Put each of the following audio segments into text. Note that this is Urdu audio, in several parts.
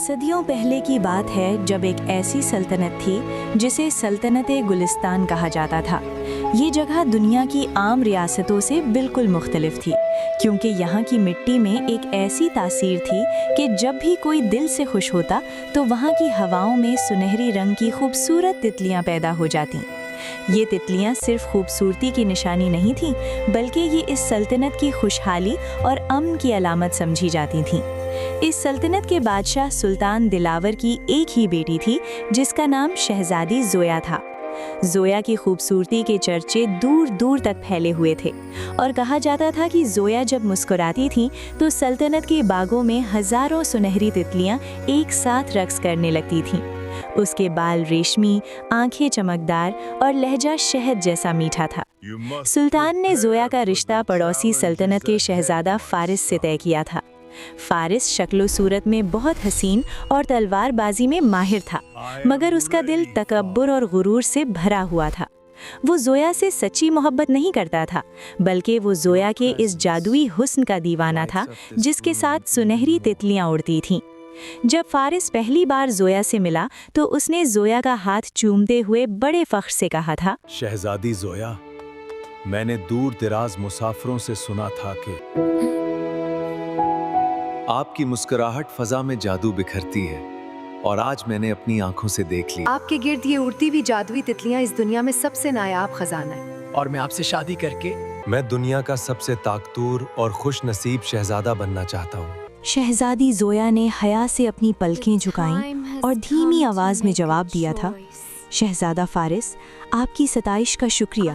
صدیوں پہلے کی بات ہے جب ایک ایسی سلطنت تھی جسے سلطنت گلستان کہا جاتا تھا۔ یہ جگہ دنیا کی عام ریاستوں سے بالکل مختلف تھی، کیونکہ یہاں کی مٹی میں ایک ایسی تاثیر تھی کہ جب بھی کوئی دل سے خوش ہوتا تو وہاں کی ہواؤں میں سنہری رنگ کی خوبصورت تتلیاں پیدا ہو جاتیں۔ یہ تتلیاں صرف خوبصورتی کی نشانی نہیں تھیں، بلکہ یہ اس سلطنت کی خوشحالی اور امن کی علامت سمجھی جاتی تھیں۔ اس سلطنت کے بادشاہ سلطان دلاور کی ایک ہی بیٹی تھی جس کا نام شہزادی زویا تھا۔ زویا کی خوبصورتی کے چرچے دور دور تک پھیلے ہوئے تھے اور کہا جاتا تھا کہ زویا جب مسکراتی تھیں تو سلطنت کے باغوں میں ہزاروں سنہری تتلیاں ایک ساتھ رقص کرنے لگتی تھیں۔ اس کے بال ریشمی، آنکھیں چمکدار اور لہجہ شہد جیسا میٹھا تھا۔ سلطان نے زویا کا رشتہ پڑوسی سلطنت کے شہزادہ فارس سے طے کیا تھا۔ فارس شکل و صورت میں بہت حسین اور تلوار بازی میں ماہر تھا، مگر اس کا دل تکبر اور غرور سے بھرا ہوا تھا۔ وہ زویا سے سچی محبت نہیں کرتا تھا، بلکہ وہ زویا کے اس جادوئی حسن کا دیوانہ تھا جس کے ساتھ سنہری تتلیاں اڑتی تھیں۔ جب فارس پہلی بار زویا سے ملا تو اس نے زویا کا ہاتھ چومتے ہوئے بڑے فخر سے کہا تھا، شہزادی زویا، میں نے دور دراز مسافروں سے سنا تھا کہ آپ کی مسکراہٹ فضا میں جادو بکھرتی ہے، اور آج میں نے اپنی آنکھوں سے دیکھ لی۔ آپ کے گرد یہ اڑتی ہوئی جادوئی تتلیاں اس دنیا میں سب سے نایاب خزانہ ہے، اور میں آپ سے شادی کر کے میں دنیا کا سب سے طاقتور اور خوش نصیب شہزادہ بننا چاہتا ہوں۔ شہزادی زویا نے حیا سے اپنی پلکیں جھکائیں اور دھیمی آواز میں جواب دیا تھا، شہزادہ فارس، آپ کی ستائش کا شکریہ،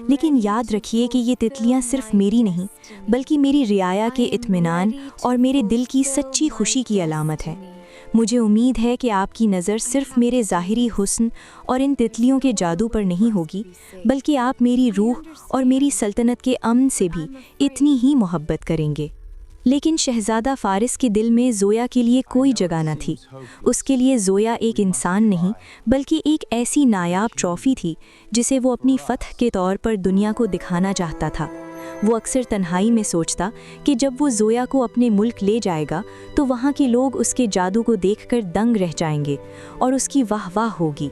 لیکن یاد رکھیے کہ یہ تتلیاں صرف میری نہیں بلکہ میری رعایا کے اطمینان اور میرے دل کی سچی خوشی کی علامت ہے۔ مجھے امید ہے کہ آپ کی نظر صرف میرے ظاہری حسن اور ان تتلیوں کے جادو پر نہیں ہوگی، بلکہ آپ میری روح اور میری سلطنت کے امن سے بھی اتنی ہی محبت کریں گے۔ لیکن شہزادہ فارس کے دل میں زویا کے لیے کوئی جگہ نہ تھی۔ اس کے لیے زویا ایک انسان نہیں بلکہ ایک ایسی نایاب ٹرافی تھی جسے وہ اپنی فتح کے طور پر دنیا کو دکھانا چاہتا تھا۔ وہ اکثر تنہائی میں سوچتا کہ جب وہ زویا کو اپنے ملک لے جائے گا تو وہاں کے لوگ اس کے جادو کو دیکھ کر دنگ رہ جائیں گے اور اس کی واہ واہ ہوگی۔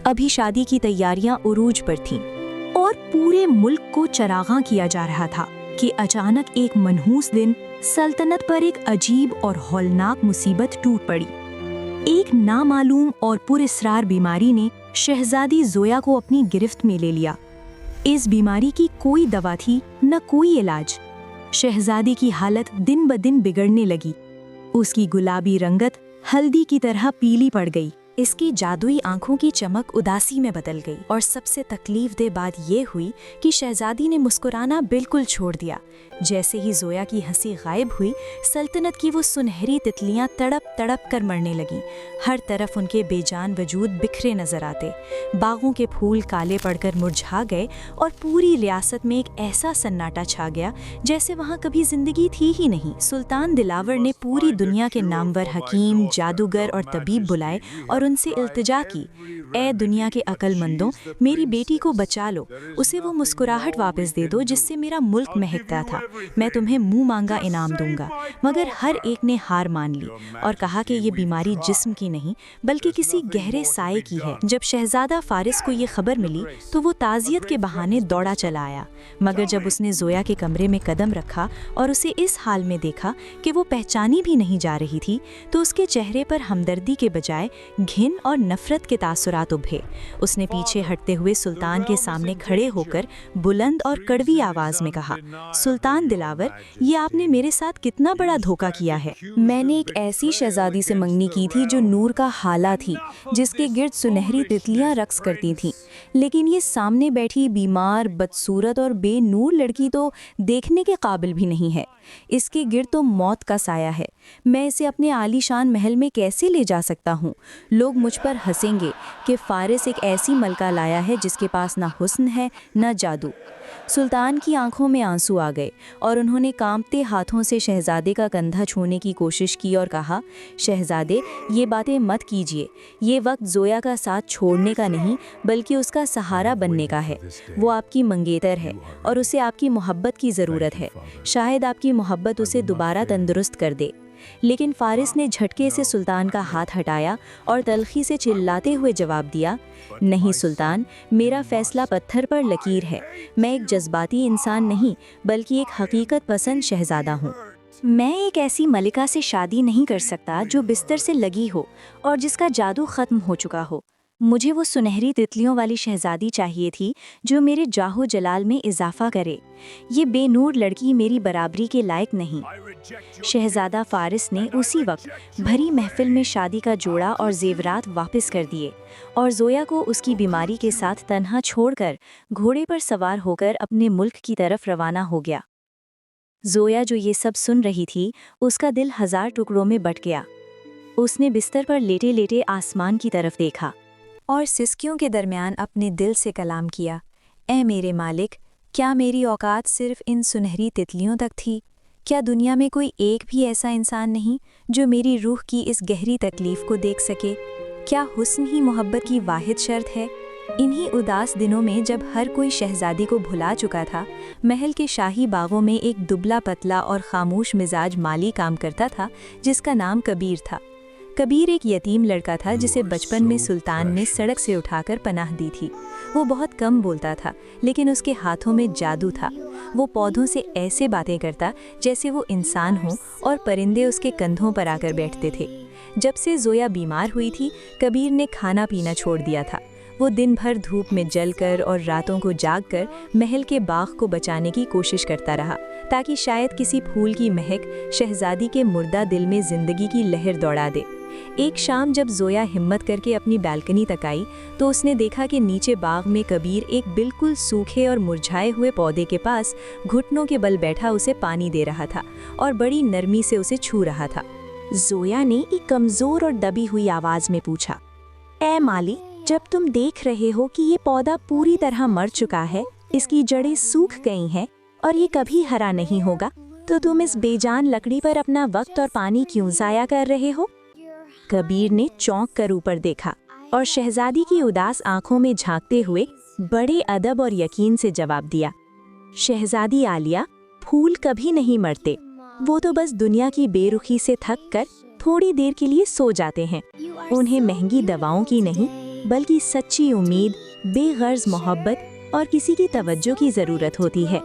ابھی شادی کی تیاریاں عروج پر تھیں اور پورے ملک کو چراغاں کیا جا رہا تھا کہ اچانک ایک منحوس دن سلطنت پر ایک عجیب اور ہولناک مصیبت ٹوٹ پڑی۔ ایک نامعلوم اور پراسرار بیماری نے شہزادی زویا کو اپنی گرفت میں لے لیا۔ اس بیماری کی کوئی دوا تھی نہ کوئی علاج۔ شہزادی کی حالت دن بدن بگڑنے لگی۔ اس کی گلابی رنگت ہلدی کی طرح پیلی پڑ گئی۔ اس کی جادوئی آنکھوں کی چمک اداسی میں بدل گئی، اور سب سے تکلیف دہ بات یہ ہوئی کہ شہزادی نے مسکرانا بالکل چھوڑ دیا۔ جیسے ہی زویا کی ہنسی غائب ہوئی، سلطنت کی وہ سنہری تتلیاں تڑپ تڑپ کر مرنے لگیں۔ ہر طرف ان کے بے جان وجود بکھرے نظر آتے، باغوں کے پھول کالے پڑ کر مرجھا گئے اور پوری ریاست میں ایک ایسا سناٹا چھا گیا جیسے وہاں کبھی زندگی تھی ہی نہیں۔ سلطان دلاور نے پوری دنیا کے نامور حکیم، جادوگر اور طبیب بلائے اور ان سے التجا کی، اے دنیا کے عقل مندوں، میری بیٹی کو بچا لو، اسے وہ مسکراہٹ واپس دے دو جس سے میرا ملک مہکتا تھا، میں تمہیں منہ مانگا انعام دوں گا۔ مگر ہر ایک نے ہار مان لی اور کہا کہ یہ بیماری جسم کی نہیں بلکہ کسی گہرے سائے کی ہے۔ جب شہزادہ فارس کو یہ خبر ملی تو وہ تعزیت کے بہانے دوڑا چلا آیا، مگر جب اس نے زویا کے کمرے میں قدم رکھا اور اسے اس حال میں دیکھا کہ وہ پہچانی بھی نہیں جا رہی تھی تو اس کے چہرے پر ہمدردی کے بجائے گھن اور نفرت کے تاثرات ابھے۔ اس نے پیچھے ہٹتے ہوئے سلطان کے سامنے کھڑے ہو کر بلند اور کڑوی آواز میں کہا، سلطان دلاور، یہ آپ نے میرے ساتھ کتنا بڑا دھوکہ کیا ہے۔ میں نے ایک ایسی شہزادی سے منگنی کی تھی جو نور کا حالہ تھی، جس کے گرد سنہری تتلیاں رقص کرتی تھیں، لیکن یہ سامنے بیٹھی بیمار، بدصورت اور بے نور لڑکی تو دیکھنے کے قابل بھی نہیں ہے۔ اس کے گرد تو موت کا سایہ ہے۔ میں اسے اپنے عالی شان محل میں کیسے لے جا سکتا ہوں؟ لوگ مجھ پر ہنسیں گے کہ فارس ایک ایسی ملکہ لایا ہے جس کے پاس نہ حسن ہے نہ جادو۔ سلطان کی آنکھوں میں آنسو آ گئے اور انہوں نے کانپتے ہاتھوں سے شہزادے کا کندھا چھونے کی کوشش کی اور کہا، شہزادے، یہ باتیں مت کیجیے، یہ وقت زویا کا ساتھ چھوڑنے کا نہیں بلکہ اس کا سہارا بننے کا ہے۔ وہ آپ کی منگیتر ہے اور اسے آپ کی محبت کی ضرورت ہے، شاید آپ کی محبت اسے دوبارہ تندرست کر دے۔ لیکن فارس نے جھٹکے سے سلطان کا ہاتھ ہٹایا اور تلخی سے چلاتے ہوئے جواب دیا، نہیں سلطان، میرا فیصلہ پتھر پر لکیر ہے۔ میں ایک جذباتی انسان نہیں بلکہ ایک حقیقت پسند شہزادہ ہوں۔ میں ایک ایسی ملکہ سے شادی نہیں کر سکتا جو بستر سے لگی ہو اور جس کا جادو ختم ہو چکا ہو۔ مجھے وہ سنہری تتلیوں والی شہزادی چاہیے تھی جو میرے جاہ و جلال میں اضافہ کرے۔ یہ بے نور لڑکی میری برابری کے لائق نہیں۔ شہزادہ فارس نے اسی وقت بھری محفل میں شادی کا جوڑا اور زیورات واپس کر دیے اور زویا کو اس کی بیماری کے ساتھ تنہا چھوڑ کر گھوڑے پر سوار ہو کر اپنے ملک کی طرف روانہ ہو گیا۔ زویا جو یہ سب سن رہی تھی، اس کا دل ہزار ٹکڑوں میں بٹ گیا۔ اس نے بستر پر لیٹے لیٹے آسمان کی طرف دیکھا اور سسکیوں کے درمیان اپنے دل سے کلام کیا، اے میرے مالک، کیا میری اوقات صرف ان سنہری تتلیوں تک تھی؟ کیا دنیا میں کوئی ایک بھی ایسا انسان نہیں جو میری روح کی اس گہری تکلیف کو دیکھ سکے؟ کیا حسن ہی محبت کی واحد شرط ہے؟ انہی اداس دنوں میں جب ہر کوئی شہزادی کو بھلا چکا تھا، محل کے شاہی باغوں میں ایک دبلا پتلا اور خاموش مزاج مالی کام کرتا تھا جس کا نام کبیر تھا۔ کبیر ایک یتیم لڑکا تھا جسے بچپن میں سلطان نے سڑک سے اٹھا کر پناہ دی تھی۔ وہ بہت کم بولتا تھا لیکن اس کے ہاتھوں میں جادو تھا۔ وہ پودوں سے ایسے باتیں کرتا جیسے وہ انسان ہوں اور پرندے اس کے کندھوں پر آ کر بیٹھتے تھے۔ جب سے زویا بیمار ہوئی تھی، کبیر نے کھانا پینا چھوڑ دیا تھا۔ وہ دن بھر دھوپ میں جل کر اور راتوں کو جاگ کر محل کے باغ کو بچانے کی کوشش کرتا رہا تاکہ شاید کسی پھول کی مہک شہزادی کے مردہ دل میں زندگی کی لہر دوڑا دے۔ ایک شام جب زویا ہمت کر کے اپنی بالکنی تک آئی تو اس نے دیکھا کہ نیچے باغ میں کبیر ایک بالکل سوکھے اور مرجھائے ہوئے پودے کے پاس گھٹنوں کے بل بیٹھا اسے پانی دے رہا تھا اور بڑی نرمی سے اسے چھو رہا تھا۔ زویا نے ایک کمزور اور دبی ہوئی آواز میں پوچھا، اے مالی، جب تم دیکھ رہے ہو کہ یہ پودا پوری طرح مر چکا ہے، اس کی جڑیں سوکھ گئی ہیں اور یہ کبھی ہرا نہیں ہوگا، تو تم اس بے جان لکڑی پر اپنا وقت اور پانی کیوں ضائع کر رہے ہو؟ کبیر نے چونک کر اوپر دیکھا اور شہزادی کی اداس آنکھوں میں جھانکتے ہوئے بڑے ادب اور یقین سے جواب دیا، شہزادی عالیہ، پھول کبھی نہیں مرتے، وہ تو بس دنیا کی بے رخی سے تھک کر تھوڑی دیر کے لیے سو جاتے ہیں۔ انہیں مہنگی دواؤں کی نہیں بلکہ سچی امید، بے غرض محبت اور کسی کی توجہ کی ضرورت ہوتی ہے۔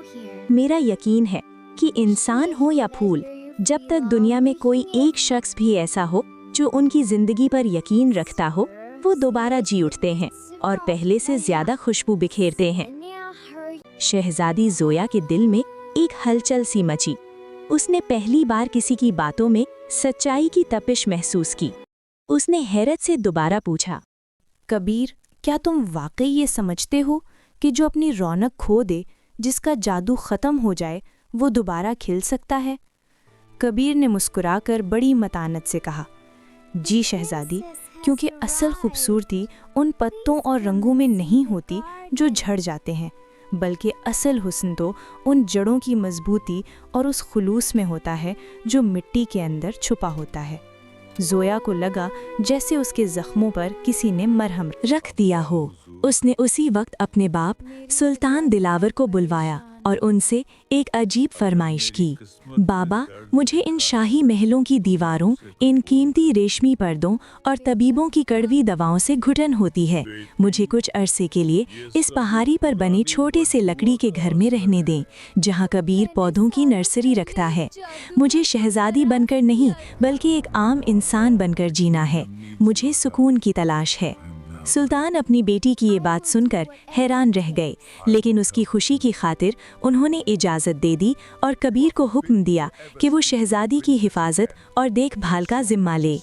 میرا یقین ہے کہ انسان ہو یا پھول، جب تک دنیا میں کوئی ایک شخص بھی ایسا ہو جو ان کی زندگی پر یقین رکھتا ہو، وہ دوبارہ جی اٹھتے ہیں اور پہلے سے زیادہ خوشبو بکھیرتے ہیں۔ شہزادی زویا کے دل میں ایک ہلچل سی مچی۔ اس نے پہلی بار کسی کی باتوں میں سچائی کی تپش محسوس کی۔ اس نے حیرت سے دوبارہ پوچھا، کبیر، کیا تم واقعی یہ سمجھتے ہو کہ جو اپنی رونق کھو دے، جس کا جادو ختم ہو جائے، وہ دوبارہ کھل سکتا ہے؟ کبیر نے مسکرا کر بڑی متانت سے کہا، جی شہزادی، کیونکہ اصل خوبصورتی ان پتوں اور رنگوں میں نہیں ہوتی جو جھڑ جاتے ہیں، بلکہ اصل حسن تو ان جڑوں کی مضبوطی اور اس خلوص میں ہوتا ہے جو مٹی کے اندر چھپا ہوتا ہے۔ زویا کو لگا جیسے اس کے زخموں پر کسی نے مرہم رکھ دیا ہو۔ اس نے اسی وقت اپنے باپ سلطان دلاور کو بلوایا اور ان سے ایک عجیب فرمائش کی، بابا، مجھے ان شاہی محلوں کی دیواروں، ان قیمتی ریشمی پردوں اور طبیبوں کی کڑوی دواؤں سے گھٹن ہوتی ہے۔ مجھے کچھ عرصے کے لیے اس پہاڑی پر بنے چھوٹے سے لکڑی کے گھر میں رہنے دیں جہاں کبیر پودوں کی نرسری رکھتا ہے۔ مجھے شہزادی بن کر نہیں بلکہ ایک عام انسان بن کر جینا ہے۔ مجھے سکون کی تلاش ہے۔ سلطان اپنی بیٹی کی یہ بات سن کر حیران رہ گئے، لیکن اس کی خوشی کی خاطر انہوں نے اجازت دے دی اور کبیر کو حکم دیا کہ وہ شہزادی کی حفاظت اور دیکھ بھال کا ذمہ لے۔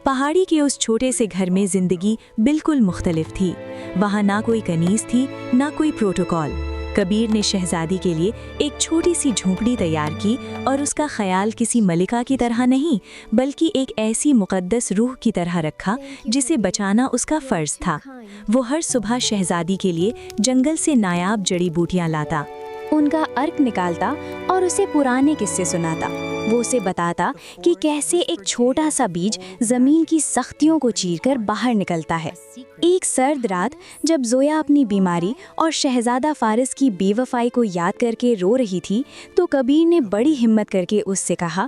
پہاڑی کے اس چھوٹے سے گھر میں زندگی بالکل مختلف تھی۔ وہاں نہ کوئی کنیز تھی، نہ کوئی پروٹوکول۔ کبیر نے شہزادی کے لیے ایک چھوٹی سی جھونپڑی تیار کی اور اس کا خیال کسی ملکہ کی طرح نہیں بلکہ ایک ایسی مقدس روح کی طرح رکھا جسے بچانا اس کا فرض تھا۔ وہ ہر صبح شہزادی کے لیے جنگل سے نایاب جڑی بوٹیاں لاتا، ان کا عرق نکالتا اور اسے پرانے قصے سناتا۔ وہ اسے بتاتا کہ کیسے ایک چھوٹا سا بیج زمین کی سختیوں کو چیر کر باہر نکلتا ہے۔ ایک سرد رات جب زویا اپنی بیماری اور شہزادہ فارس کی بے وفائی کو یاد کر کے رو رہی تھی تو کبیر نے بڑی ہمت کر کے اس سے کہا،